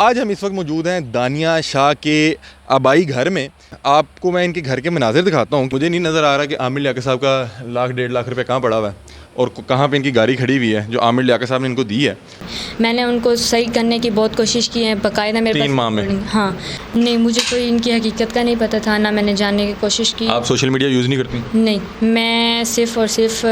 آج ہم اس وقت موجود ہیں دانیہ شاہ کے آبائی گھر میں. آپ کو میں ان کے گھر کے مناظر دکھاتا ہوں. مجھے نہیں نظر آ رہا کہ عامر لیاقت صاحب کا 1.5 لاکھ روپے کہاں پڑا ہوا ہے اور کہاں پہ ان کی گاڑی کھڑی ہوئی ہے جو عامر لیاقت صاحب نے ان کو دی ہے. میں نے ان کو صحیح کرنے کی بہت کوشش کی ہے باقاعدہ. میرے 3 ماہ میں ہاں نہیں, مجھے کوئی ان کی حقیقت کا نہیں پتہ تھا, نہ میں نے جاننے کی کوشش کی. آپ سوشل میڈیا یوز نہیں کرتی؟ نہیں, میں صرف اور صرف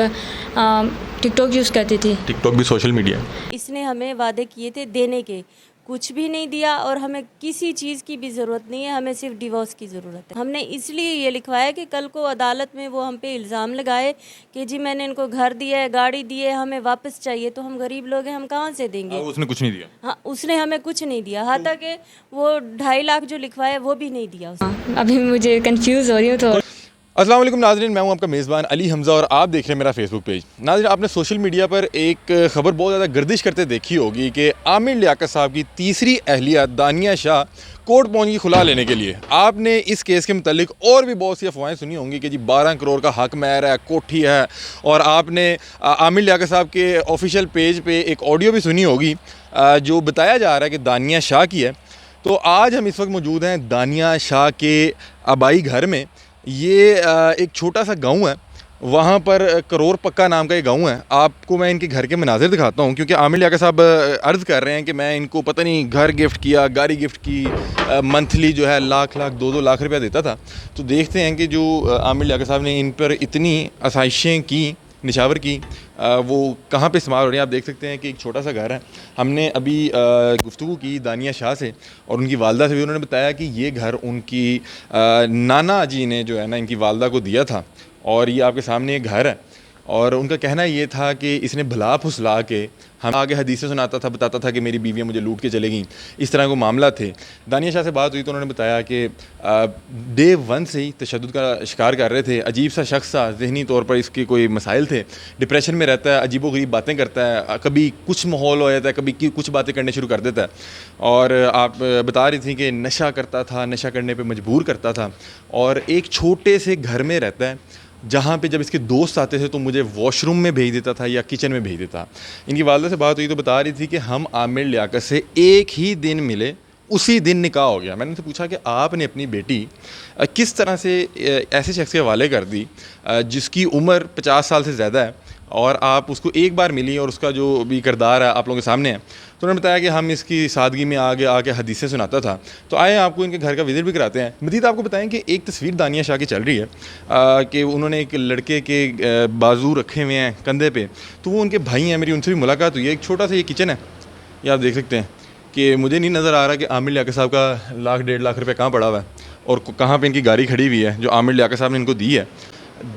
ٹک ٹاک یوز کرتی تھی. ٹک ٹاک بھی سوشل میڈیا. اس نے ہمیں وعدے کیے تھے دینے کے, کچھ بھی نہیں دیا اور ہمیں کسی چیز کی بھی ضرورت نہیں ہے, ہمیں صرف ڈیورس کی ضرورت ہے. ہم نے اس لیے یہ لکھوایا کہ کل کو عدالت میں وہ ہم پہ الزام لگائے کہ جی میں نے ان کو گھر دیا ہے, گاڑی دی ہے, ہمیں واپس چاہیے, تو ہم غریب لوگ ہیں, ہم کہاں سے دیں گے. اس نے کچھ نہیں دیا. ہاں, اس نے ہمیں کچھ نہیں دیا, حتیٰ کہ وہ 2.5 لاکھ جو لکھوایا وہ بھی نہیں دیا. ابھی مجھے کنفیوز ہو رہی ہوں تو. السلام علیکم ناظرین, میں ہوں آپ کا میزبان علی حمزہ اور آپ دیکھ رہے ہیں میرا فیس بک پیج. ناظرین, آپ نے سوشل میڈیا پر ایک خبر بہت زیادہ گردش کرتے دیکھی ہوگی کہ عامر لیاقت صاحب کی تیسری اہلیہ دانیہ شاہ کورٹ پہنچ گئی خلا لینے کے لیے. آپ نے اس کیس کے متعلق اور بھی بہت سی افواہیں سنی ہوں گی کہ جی 12 کروڑ کا حق مہر ہے, کوٹھی ہے, اور آپ نے عامر لیاقت صاحب کے آفیشیل پیج پہ ایک آڈیو بھی سنی ہوگی جو بتایا جا رہا ہے کہ دانیہ شاہ کی ہے. تو آج ہم اس وقت موجود ہیں دانیہ شاہ کے آبائی گھر میں. یہ ایک چھوٹا سا گاؤں ہے, وہاں پر کرور پکا نام کا ایک گاؤں ہے. آپ کو میں ان کے گھر کے مناظر دکھاتا ہوں کیونکہ عامر لیاقت صاحب عرض کر رہے ہیں کہ میں ان کو پتہ نہیں گھر گفٹ کیا, گاڑی گفٹ کی, منتھلی جو ہے لاکھ 2 لاکھ روپیہ دیتا تھا. تو دیکھتے ہیں کہ جو عامر لیاقت صاحب نے ان پر اتنی آسائشیں کی, نشاور کی, وہ کہاں پہ استعمال ہو رہی ہیں. آپ دیکھ سکتے ہیں کہ ایک چھوٹا سا گھر ہے. ہم نے ابھی گفتگو کی دانیہ شاہ سے اور ان کی والدہ سے بھی. انہوں نے بتایا کہ یہ گھر ان کی نانا جی نے جو ہے نا ان کی والدہ کو دیا تھا, اور یہ آپ کے سامنے ایک گھر ہے. اور ان کا کہنا یہ تھا کہ اس نے بھلا پھسلا کے ہم آگے حدیثیں سناتا تھا, بتاتا تھا کہ میری بیویاں مجھے لوٹ کے چلے گئیں, اس طرح کو معاملہ تھے. دانیہ شاہ سے بات ہوئی تو انہوں نے بتایا کہ ڈے 1 سے ہی تشدد کا شکار کر رہے تھے. عجیب سا شخص تھا, ذہنی طور پر اس کے کوئی مسائل تھے, ڈپریشن میں رہتا ہے, عجیب و غریب باتیں کرتا ہے, کبھی کچھ ماحول ہو جاتا ہے, کبھی کچھ باتیں کرنے شروع کر دیتا ہے. اور آپ بتا رہی تھیں کہ نشہ کرتا تھا, نشہ کرنے پہ مجبور کرتا تھا, اور ایک چھوٹے سے گھر میں رہتا ہے جہاں پہ جب اس کے دوست آتے تھے تو مجھے واش روم میں بھیج دیتا تھا یا کچن میں بھیج دیتا. ان کی والدہ سے بات ہوئی تو بتا رہی تھی کہ ہم عامر لیاقت سے ایک ہی دن ملے, اسی دن نکاح ہو گیا. میں نے ان سے پوچھا کہ آپ نے اپنی بیٹی کس طرح سے ایسے شخص کے حوالے کر دی جس کی عمر 50 سال سے زیادہ ہے, اور آپ اس کو ایک بار ملی اور اس کا جو بھی کردار ہے آپ لوگوں کے سامنے ہے. تو انہوں نے بتایا کہ ہم اس کی سادگی میں آگے آ کے حدیثیں سناتا تھا. تو آئے آپ کو ان کے گھر کا وزٹ بھی کراتے ہیں. مزید آپ کو بتائیں کہ ایک تصویر دانیہ شاہ کی چل رہی ہے کہ انہوں نے ایک لڑکے کے بازو رکھے ہوئے ہیں کندھے پہ, تو وہ ان کے بھائی ہیں. میری ان سے بھی ملاقات ہوئی ہے. ایک چھوٹا سا یہ کچن ہے, یہ آپ دیکھ سکتے ہیں کہ مجھے نہیں نظر آ رہا کہ عامر لیاقت صاحب کا 1.5 لاکھ روپے کہاں پڑا ہوا ہے اور کہاں پہ ان کی گاڑی کھڑی ہوئی ہے جو عامر لیاقت صاحب نے ان کو دی ہے.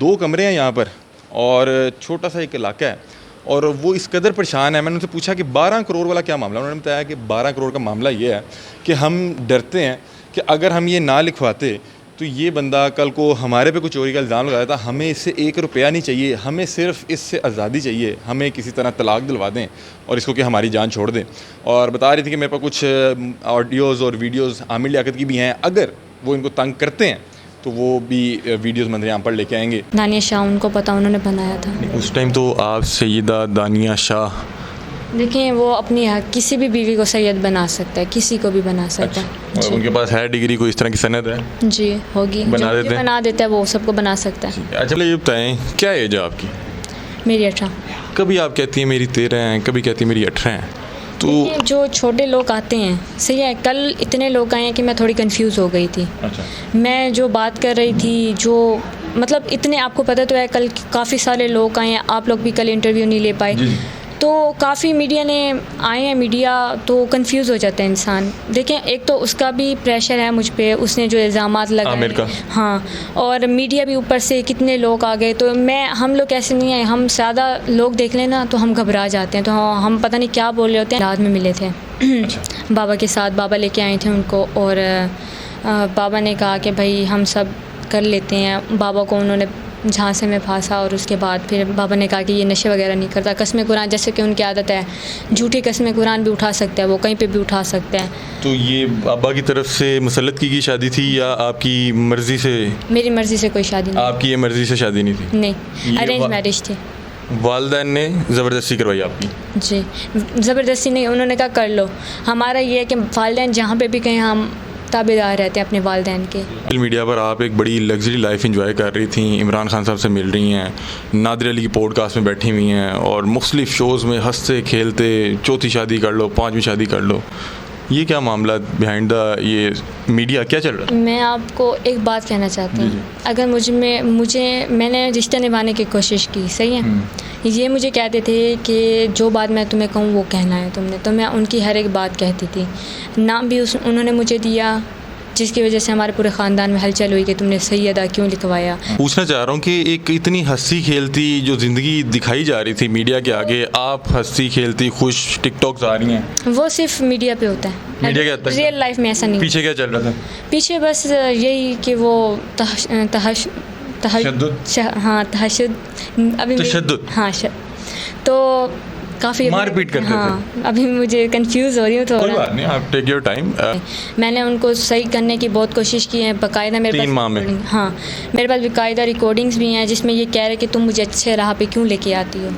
2 کمرے ہیں یہاں پر اور چھوٹا سا ایک علاقہ ہے, اور وہ اس قدر پریشان ہے. میں نے ان سے پوچھا کہ 12 کروڑ والا کیا معاملہ. انہوں نے بتایا کہ 12 کروڑ کا معاملہ یہ ہے کہ ہم ڈرتے ہیں کہ اگر ہم یہ نہ لکھواتے تو یہ بندہ کل کو ہمارے پہ کوئی چوری کا الزام لگایا تھا. ہمیں اس سے 1 روپیہ نہیں چاہیے, ہمیں صرف اس سے آزادی چاہیے, ہمیں کسی طرح طلاق دلوا دیں اور اس کو کہ ہماری جان چھوڑ دیں. اور بتا رہی تھی کہ میرے پاس کچھ آڈیوز اور ویڈیوز عامر لیاقت کی بھی ہیں, اگر وہ ان کو تنگ کرتے ہیں تو وہ بھی ویڈیوز منظر عام پر لے کے آئیں گے. دانیہ شاہ ان کو پتہ, انہوں نے بنایا تھا. اس ٹائم تو آپ سیدہ دانیہ شاہ, دیکھیں وہ اپنی کسی بھی بیوی کو سید بنا سکتا ہے, کسی کو بھی بنا سکتا ہے. ان کے پاس ہے ڈگری, کوئی اس طرح کی سند ہے؟ جی ہوگی, بنا دیتا ہے وہ سب کو بنا سکتا ہے. اچھا یہ بتائیں کیا ایج ہے آپ کی؟ میری 18. کبھی آپ کہتی ہیں میری 13 ہیں, کبھی کہتی ہیں میری 18 ہیں. تو جو چھوٹے لوگ آتے ہیں, صحیح ہے, کل اتنے لوگ آئے ہیں کہ میں تھوڑی کنفیوز ہو گئی تھی. اچھا, میں جو بات کر رہی تھی, جو مطلب اتنے آپ کو پتہ تو ہے کل کافی سارے لوگ آئے ہیں, آپ لوگ بھی کل انٹرویو نہیں لے پائے. تو کافی میڈیا نے آئے ہیں, میڈیا تو کنفیوز ہو جاتا ہے انسان. دیکھیں ایک تو اس کا بھی پریشر ہے مجھ پہ, اس نے جو الزامات لگائے, ہاں, اور میڈیا بھی اوپر سے کتنے لوگ آ گئے. تو ہم لوگ ایسے نہیں ہیں, ہم زیادہ لوگ دیکھ لیں نا تو ہم گھبرا جاتے ہیں, تو ہم پتہ نہیں کیا بول رہے ہوتے ہیں. رات میں ملے تھے بابا کے ساتھ, بابا لے کے آئے تھے ان کو, اور بابا نے کہا کہ بھائی ہم سب کر لیتے ہیں. بابا کو انہوں نے جھانسے میں پھانسا, اور اس کے بعد پھر بابا نے کہا کہ یہ نشے وغیرہ نہیں کرتا. قسم قرآن, جیسے کہ ان کی عادت ہے, جھوٹی قسم قرآن بھی اٹھا سکتا ہے, وہ کہیں پہ بھی اٹھا سکتا ہے. تو یہ ابا کی طرف سے مسلط کی گئی شادی تھی یا آپ کی مرضی سے؟ میری مرضی سے کوئی شادی نہیں. آپ کی یہ مرضی سے شادی نہیں تھی؟ نہیں, ارینج میرج تھی. والدین نے زبردستی کروائی آپ کی؟ جی زبردستی نہیں, انہوں نے کہا کر لو. ہمارا یہ ہے کہ والدین جہاں پہ بھی کہیں ہم تابع دار رہتے ہیں اپنے والدین کے. سوشل میڈیا پر آپ ایک بڑی لگژری لائف انجوائے کر رہی تھیں, عمران خان صاحب سے مل رہی ہیں, نادر علی کی پوڈ کاسٹ میں بیٹھی ہوئی ہیں, اور مختلف شوز میں ہنستے کھیلتے چوتھی شادی کر لو, پانچویں شادی کر لو. یہ کیا معاملہ بہائنڈ دا یہ میڈیا کیا چل رہا ہے؟ میں آپ کو ایک بات کہنا چاہتی ہوں. اگر میں نے رشتہ نبھانے کی کوشش کی, صحیح ہے, یہ مجھے کہتے تھے کہ جو بات میں تمہیں کہوں وہ کہنا ہے تم نے, تو میں ان کی ہر ایک بات کہتی تھی. نام بھی انہوں نے مجھے دیا, جس کی وجہ سے ہمارے پورے خاندان میں ہلچل ہوئی کہ تم نے سیدہ کیوں لکھوایا. پوچھنا چاہ رہا ہوں کہ ایک اتنی ہنسی کھیلتی جو زندگی دکھائی جا رہی تھی میڈیا کے آگے, آپ ہنسی کھیلتی خوش ٹک ٹاکس آ رہی ہیں, وہ صرف میڈیا پہ ہوتا ہے, میڈیا کے حد تک ریئل لائف میں ایسا نہیں. پیچھے کیا چل رہا تھا؟ پیچھے بس یہی کہ وہ تشدد. ہاں تو کافی مار پیٹ کرتے تھے. ہاں ابھی مجھے کنفیوز ہو رہی ہوں کوئی تھوڑا. بات نہیں, آپ ٹیک یور ٹائم. میں نے ان کو صحیح کرنے کی بہت کوشش کی ہے, باقاعدہ میرے 3 ماہ میں. ہاں میرے پاس باقاعدہ ریکارڈنگز بھی ہیں جس میں یہ کہہ رہے کہ تم مجھے اچھے راہ پہ کیوں لے کے آتی ہو.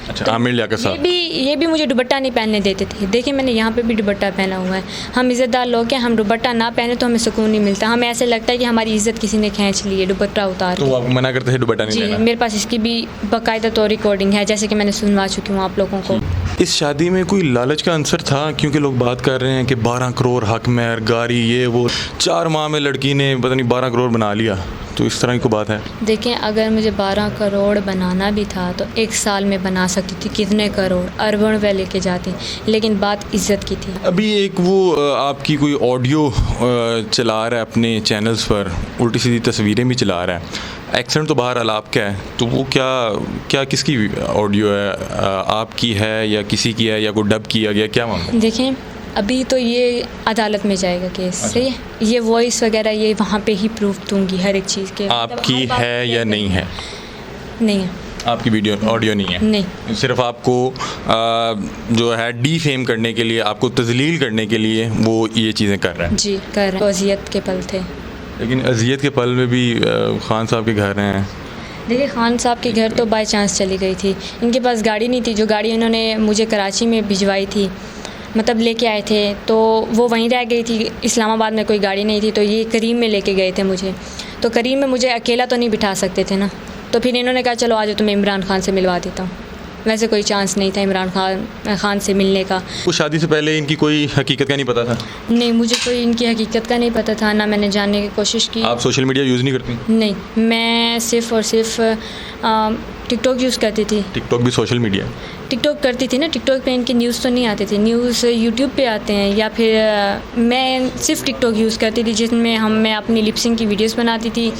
اچھا, عامر لیاقت صاحب یہ بھی مجھے دوپٹہ نہیں پہننے دیتے تھے. دیکھیں میں نے یہاں پہ بھی دوپٹہ پہنا ہوا ہے. ہم عزت دار لوگ ہیں, ہم دوپٹہ نہ پہنے تو ہمیں سکون نہیں ملتا. ہمیں ایسے لگتا ہے کہ ہماری عزت کسی نے کھینچ لی ہے دوپٹہ اتار کے. تو آپ منع کرتے ہیں دوپٹہ نہیں جی لینا؟ میرے پاس اس کی بھی باقاعدہ تو ریکارڈنگ ہے, جیسے کہ میں نے سنوا چکی ہوں آپ لوگوں کو. اس شادی میں کوئی لالچ کا عنصر تھا؟ کیونکہ لوگ بات کر رہے ہیں کہ 12 کروڑ حق مہر, گاڑی, یہ وہ. 4 ماہ میں لڑکی نے پتہ نہیں 12 کروڑ بنا لیا, تو اس طرح کی کوئی بات ہے؟ دیکھیں اگر مجھے 12 کروڑ بنانا بھی تھا تو 1 سال میں بنا سکتی تھی. کتنے کروڑ اربوں روپے لے کے جاتی, لیکن بات عزت کی تھی. ابھی ایک وہ آپ کی کوئی آڈیو چلا رہا ہے اپنے چینلز پر, الٹی سیدھی تصویریں بھی چلا رہا ہے. ایکسنٹ تو بہرحال آپ کا ہے, تو وہ کیا کس کی آڈیو ہے, آپ کی ہے یا کسی کی ہے یا کوئی ڈب کیا گیا, کیا معاملہ؟ دیکھیں ابھی تو یہ عدالت میں جائے گا کیس, صحیح ہے. یہ وائس وغیرہ یہ وہاں پہ ہی پروف دوں گی ہر ایک چیز کے. آپ کی ہے یا نہیں ہے؟ نہیں ہے. آپ کی آڈیو نہیں ہے؟ نہیں. صرف آپ کو جو ہے ڈی فیم کرنے کے لیے, آپ کو تذلیل کرنے کے لیے وہ یہ چیزیں کر رہے ہیں؟ جی کر رہے ہیں. اذیت کے پل تھے. لیکن اذیت کے پل میں بھی خان صاحب کے گھر ہیں. دیکھیے خان صاحب کے گھر تو بائی چانس چلی گئی تھی. ان کے پاس گاڑی نہیں تھی. جو گاڑی انہوں نے مجھے کراچی میں بھجوائی تھی, مطلب لے کے آئے تھے, تو وہ وہیں رہ گئی تھی. اسلام آباد میں کوئی گاڑی نہیں تھی, تو یہ کریم میں لے کے گئے تھے مجھے. تو کریم میں مجھے اکیلا تو نہیں بٹھا سکتے تھے نا, تو پھر انہوں نے کہا چلو آج تمہیں عمران خان سے ملوا دیتا ہوں. ویسے کوئی چانس نہیں تھا عمران خان سے ملنے کا. وہ شادی سے پہلے ان کی کوئی حقیقت کا نہیں پتہ تھا؟ نہیں, مجھے کوئی ان کی حقیقت کا نہیں پتہ تھا, نہ میں نے جاننے کی کوشش کی. آپ سوشل میڈیا یوز نہیں کرتی؟ نہیں, میں صرف اور صرف ٹک ٹاک یوز کرتی تھی. ٹک ٹاک بھی سوشل میڈیا؟ ٹک ٹاک کرتی تھی نا. ٹک ٹاک پہ ان کی نیوز تو نہیں آتی تھی, نیوز یوٹیوب پہ آتے ہیں. یا پھر میں صرف ٹک ٹاک یوز کرتی تھی جس میں میں اپنی لپسنگ کی ویڈیوز بناتی تھی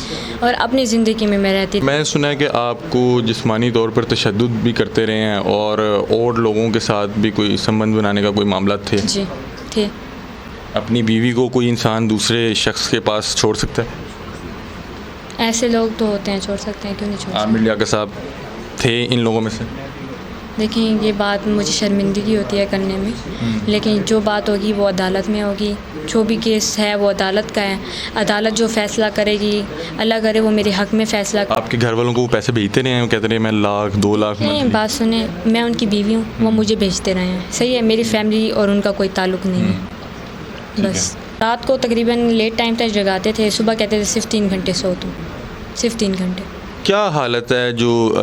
اور اپنی زندگی میں رہتی تھی. میں سنا ہے کہ آپ کو جسمانی طور پر تشدد بھی کرتے رہے ہیں اور لوگوں کے ساتھ بھی کوئی سمبند بنانے کا کوئی معاملات تھے؟ جی تھے. اپنی بیوی کو کوئی انسان دوسرے شخص کے پاس چھوڑ سکتا ہے؟ ایسے لوگ تو ہوتے ہیں, چھوڑ سکتے ہیں, کیوں نہیں چھوڑ سکتے. عامر لیاقت صاحب تھے ان لوگوں میں سے؟ دیکھیں یہ بات مجھے شرمندگی ہوتی ہے کرنے میں, لیکن جو بات ہوگی وہ عدالت میں ہوگی. جو بھی کیس ہے وہ عدالت کا ہے. عدالت جو فیصلہ کرے گی, اللہ کرے وہ میرے حق میں فیصلہ. آپ کے گھر والوں کو وہ پیسے بھیجتے رہے ہیں, وہ کہتے رہے میں 1 لاکھ 2 لاکھ؟ بات سنیں, میں ان کی بیوی ہوں, وہ مجھے بھیجتے رہے ہیں, صحیح ہے. میری فیملی اور ان کا کوئی تعلق نہیں ہے. بس رات کو تقریباً لیٹ ٹائم تک جگاتے تھے, صبح کہتے تھے صرف 3 گھنٹے سو تو, صرف 3 گھنٹے. کیا حالت ہے جو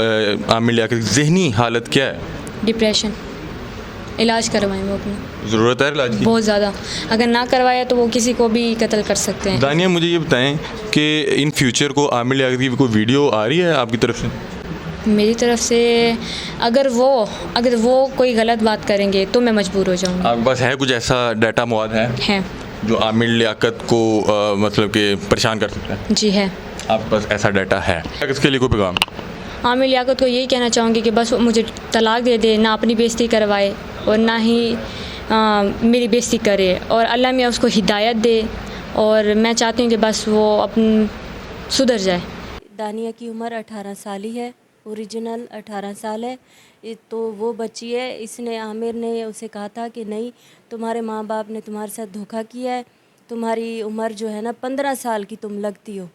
عامر لیاقت, ذہنی حالت کیا ہے؟ ڈپریشن. علاج کروائیں وہ اپنا, ضرورت ہے علاج کی؟ بہت زیادہ. اگر نہ کروایا تو وہ کسی کو بھی قتل کر سکتے ہیں. دانیہ مجھے یہ بتائیں کہ ان فیوچر کو عامر لیاقت کی کوئی ویڈیو آ رہی ہے آپ کی طرف سے؟ میری طرف سے اگر وہ کوئی غلط بات کریں گے تو میں مجبور ہو جاؤں گی. آپ کے پاس ہے کچھ ایسا ڈیٹا مواد ہے جو عامر لیاقت کو مطلب کہ پریشان کر سکتا ہے؟ جی ہے. آپ کے پاس ایسا ڈیٹا ہے؟ اس کے لیے کوئی پیغام؟ عامر لیاقت کو یہی کہنا چاہوں گی کہ بس مجھے طلاق دے دے, نہ اپنی بےزتی کروائے اور نہ ہی میری بےزتی کرے, اور اللہ میاں اس کو ہدایت دے, اور میں چاہتی ہوں کہ بس وہ سدھر جائے. دانیہ کی عمر 18 سال ہی ہے, اوریجنل 18 سال ہے. تو وہ بچی ہے, اس نے عامر نے اسے کہا تھا کہ نہیں تمہارے ماں باپ نے تمہارے ساتھ دھوکہ کیا ہے, تمہاری عمر جو ہے نا 15 سال کی تم لگتی ہو.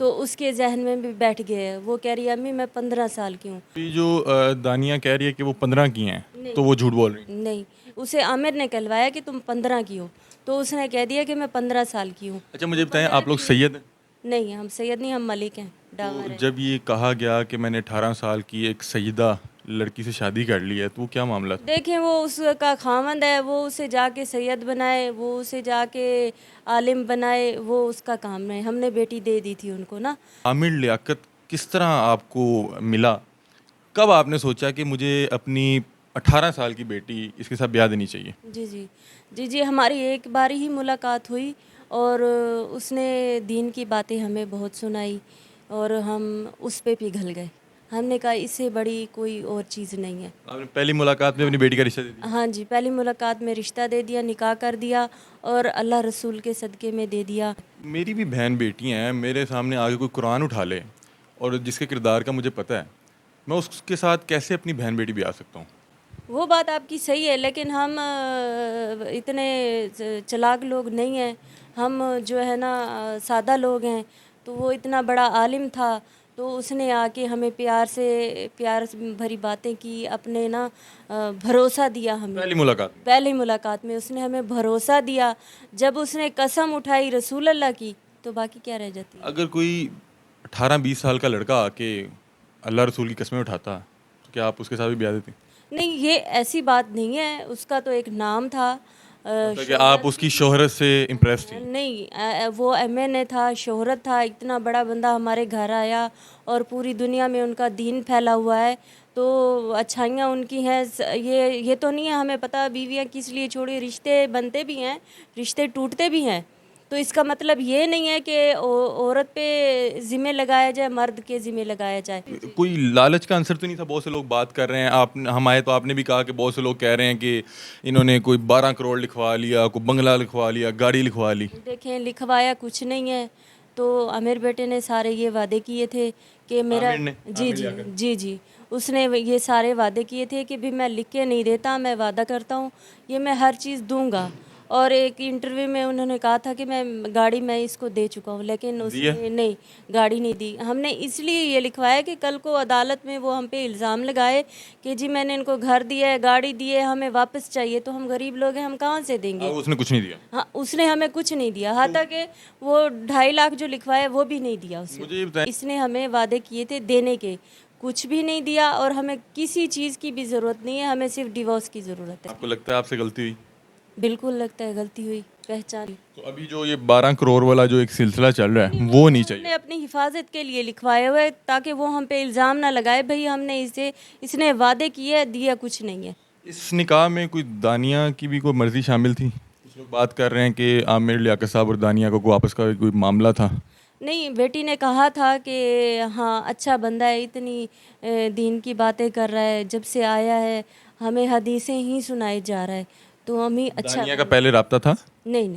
تو اس کے ذہن میں بھی بیٹھ گیا ہے. وہ کہہ رہی ہے امی میں 15 سال کی ہوں. یہ جو دانیہ کہہ رہی ہے کہ وہ 15 کی ہیں تو وہ جھوٹ بول رہی ہیں. نہیں, اسے عامر نے کہلوایا کہ تم 15 کی ہو, تو اس نے کہہ دیا کہ میں 15 سال کی ہوں. اچھا مجھے بتائیں آپ لوگ سید ہیں؟ نہیں, ہم سید نہیں, ہم ملک ہیں, تو ڈاور ہیں. جب یہ کہا گیا کہ میں نے 18 سال کی ایک سیدہ لڑکی سے شادی کر لی ہے تو وہ کیا معاملہ تھا؟ دیکھیں وہ اس کا خاوند ہے, وہ اسے جا کے سید بنائے, وہ اسے جا کے عالم بنائے, وہ اس کا کام ہے. ہم نے بیٹی دے دی تھی ان کو نا. عامر لیاقت کس طرح آپ کو ملا؟ کب آپ نے سوچا کہ مجھے اپنی 18 سال کی بیٹی اس کے ساتھ بیاہ دینی چاہیے؟ جی ہماری ایک باری ہی ملاقات ہوئی اور اس نے دین کی باتیں ہمیں بہت سنائی اور ہم اس پہ پگھل گئے. ہم نے کہا اس سے بڑی کوئی اور چیز نہیں ہے. آپ نے پہلی ملاقات میں اپنی بیٹی کا رشتہ دے دیا؟ ہاں جی, پہلی ملاقات میں رشتہ دے دیا, نکاح کر دیا اور اللہ رسول کے صدقے میں دے دیا. میری بھی بہن بیٹی ہیں, میرے سامنے آگے کوئی قرآن اٹھا لے اور جس کے کردار کا مجھے پتہ ہے, میں اس کے ساتھ کیسے اپنی بہن بیٹی بیاہ سکتا ہوں؟ وہ بات آپ کی صحیح ہے, لیکن ہم اتنے چلاک لوگ نہیں ہیں. ہم جو ہے نا سادہ لوگ ہیں. تو وہ اتنا بڑا عالم تھا تو اس نے آ کے ہمیں پیار بھری باتیں کی, اپنے نا بھروسہ دیا ہمیں. پہلی ملاقات میں اس نے ہمیں بھروسہ دیا. جب اس نے قسم اٹھائی رسول اللہ کی تو باقی کیا رہ جاتی ہے. اگر کوئی 18-20 سال کا لڑکا آ کے اللہ رسول کی قسمیں اٹھاتا تو کیا آپ اس کے ساتھ بھی بیاہ دیتی؟ نہیں, یہ ایسی بات نہیں ہے. اس کا تو ایک نام تھا. کہ آپ اس کی شہرت سے امپریس تھی؟ نہیں, وہ MNA تھا, شہرت تھا, اتنا بڑا بندہ ہمارے گھر آیا اور پوری دنیا میں ان کا دین پھیلا ہوا ہے. تو اچھائیاں ان کی ہیں. یہ تو نہیں ہے ہمیں پتہ بیویاں کس لیے چھوڑی. رشتے بنتے بھی ہیں, رشتے ٹوٹتے بھی ہیں. تو اس کا مطلب یہ نہیں ہے کہ عورت پہ ذمہ لگایا جائے, مرد کے ذمہ لگایا جائے. کوئی لالچ کا عنصر تو نہیں تھا؟ بہت سے لوگ بات کر رہے ہیں, ہم آئے تو آپ نے بھی کہا کہ بہت سے لوگ کہہ رہے ہیں کہ انہوں نے کوئی 12 کروڑ لکھوا لیا, کوئی بنگلہ لکھوا لیا, گاڑی لکھوا لی. دیکھیں لکھوایا کچھ نہیں ہے. تو عامر بیٹے نے سارے یہ وعدے کیے تھے کہ میرا جی اس نے یہ سارے وعدے کیے تھے کہ بھی میں لکھ کے نہیں دیتا, میں وعدہ کرتا ہوں یہ میں ہر چیز دوں گا. اور ایک انٹرویو میں انہوں نے کہا تھا کہ میں گاڑی میں اس کو دے چکا ہوں, لیکن اس نے نہیں گاڑی نہیں دی. ہم نے اس لیے یہ لکھوایا کہ کل کو عدالت میں وہ ہم پہ الزام لگائے کہ جی میں نے ان کو گھر دیا ہے, گاڑی دی ہے, ہمیں واپس چاہیے. تو ہم غریب لوگ ہیں, ہم کہاں سے دیں گے؟ اس نے کچھ نہیں دیا. ہاں, اس نے ہمیں کچھ نہیں دیا. حتیٰ کہ وہ 2.5 لاکھ جو لکھوایا وہ بھی نہیں دیا اس نے. اس نے ہمیں وعدے کیے تھے دینے کے, کچھ بھی نہیں دیا. اور ہمیں کسی چیز کی بھی ضرورت نہیں ہے, ہمیں صرف ڈیورس کی ضرورت ہے. آپ کو لگتا ہے آپ سے غلطی ہوئی؟ بالکل لگتا ہے غلطی ہوئی, پہچان. تو ابھی جو یہ 12 کروڑ والا جو ایک سلسلہ چل رہا ہے وہ نہیں چاہیے. ہم نے اپنی حفاظت کے لیے لکھوائے ہوئے تاکہ وہ ہم پہ الزام نہ لگائے بھئی ہم نے اس نے وعدے کیے, دیا کچھ نہیں ہے. اس نکاح میں کوئی دانیہ کی بھی کوئی مرضی شامل تھی؟ کچھ لوگ بات کر رہے ہیں کہ عامر لیاقت صاحب اور دانیہ کو آپس کا کوئی معاملہ تھا. نہیں, بیٹی نے کہا تھا کہ ہاں اچھا بندہ ہے, اتنی دین کی باتیں کر رہا ہے, جب سے آیا ہے ہمیں حدیثیں ہی سنائے جا رہا ہے. تو ہمیں اچھا. دانیہ کا پہلے رابطہ تھا؟ نہیں,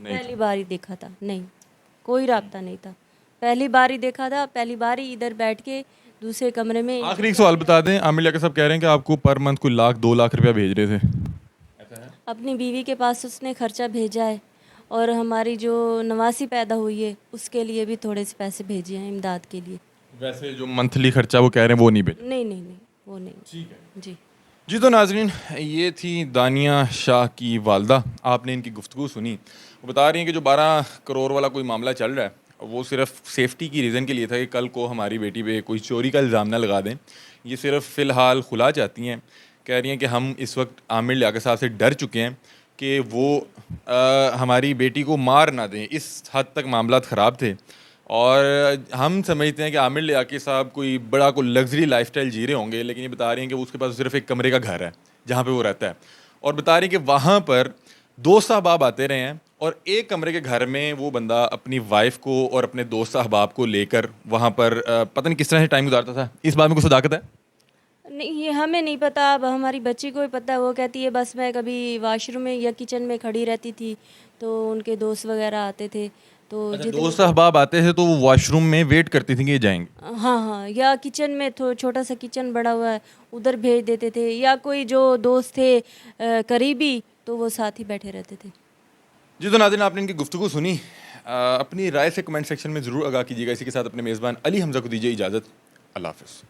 پہلی بار ہی دیکھا تھا. نہیں, کوئی رابطہ نہیں تھا. پہلی بار ہی دیکھا تھا, پہلی بار ہی ادھر بیٹھ کے دوسرے کمرے میں. آخری ایک سوال بتا دیں, عامر لیاقت صاحب کہہ رہے ہیں کہ آپ کو پر منتھ کوئی 1-2 لاکھ روپیہ بھیج رہے تھے. اپنی بیوی کے پاس اس نے خرچہ بھیجا ہے اور ہماری جو نواسی پیدا ہوئی ہے اس کے لیے بھی تھوڑے سے پیسے بھیجے ہیں امداد کے لیے. ویسے جو منتھلی خرچہ وہ کہہ رہے ہیں وہ نہیں بھیجا؟ نہیں, وہ نہیں. ٹھیک ہے جی. تو ناظرین, یہ تھی دانیہ شاہ کی والدہ. آپ نے ان کی گفتگو سنی. وہ بتا رہی ہیں کہ جو 12 کروڑ والا کوئی معاملہ چل رہا ہے وہ صرف سیفٹی کی ریزن کے لیے تھا کہ کل کو ہماری بیٹی پہ کوئی چوری کا الزام نہ لگا دیں. یہ صرف فی الحال کھلا چاہتی ہیں. کہہ رہی ہیں کہ ہم اس وقت عامر لیاقت صاحب سے ڈر چکے ہیں کہ وہ ہماری بیٹی کو مار نہ دیں, اس حد تک معاملات خراب تھے. اور ہم سمجھتے ہیں کہ عامر لیاقت صاحب کوئی بڑا کوئی لگژری لائف اسٹائل جی رہے ہوں گے, لیکن یہ بتا رہی ہیں کہ اس کے پاس صرف ایک کمرے کا گھر ہے جہاں پہ وہ رہتا ہے. اور بتا رہی ہیں کہ وہاں پر 2 احباب آتے رہے ہیں اور ایک کمرے کے گھر میں وہ بندہ اپنی وائف کو اور اپنے 2 احباب کو لے کر وہاں پر پتہ نہیں کس طرح سے ٹائم گزارتا تھا. اس بات میں کوئی صداقت ہے؟ نہیں, یہ ہمیں نہیں پتہ. اب ہماری بچی کو ہی پتہ ہے. وہ کہتی ہے بس میں کبھی واش روم میں یا کچن میں کھڑی رہتی تھی تو ان کے دوست وغیرہ آتے تھے تو 2 احباب آتے تھے تو وہ واش روم میں ویٹ کرتی تھیں کہ یہ جائیں گے. ہاں, یا کچن میں چھوٹا سا کچن بڑا ہوا ہے ادھر بھیج دیتے تھے, یا کوئی جو دوست تھے قریبی تو وہ ساتھ ہی بیٹھے رہتے تھے. جی تو ناظرین, آپ نے ان کی گفتگو سنی. اپنی رائے سے کمنٹ سیکشن میں ضرور آگاہ کیجیے گا. اسی کے ساتھ اپنے میزبان علی حمزہ کو دیجیے اجازت. اللہ حافظ.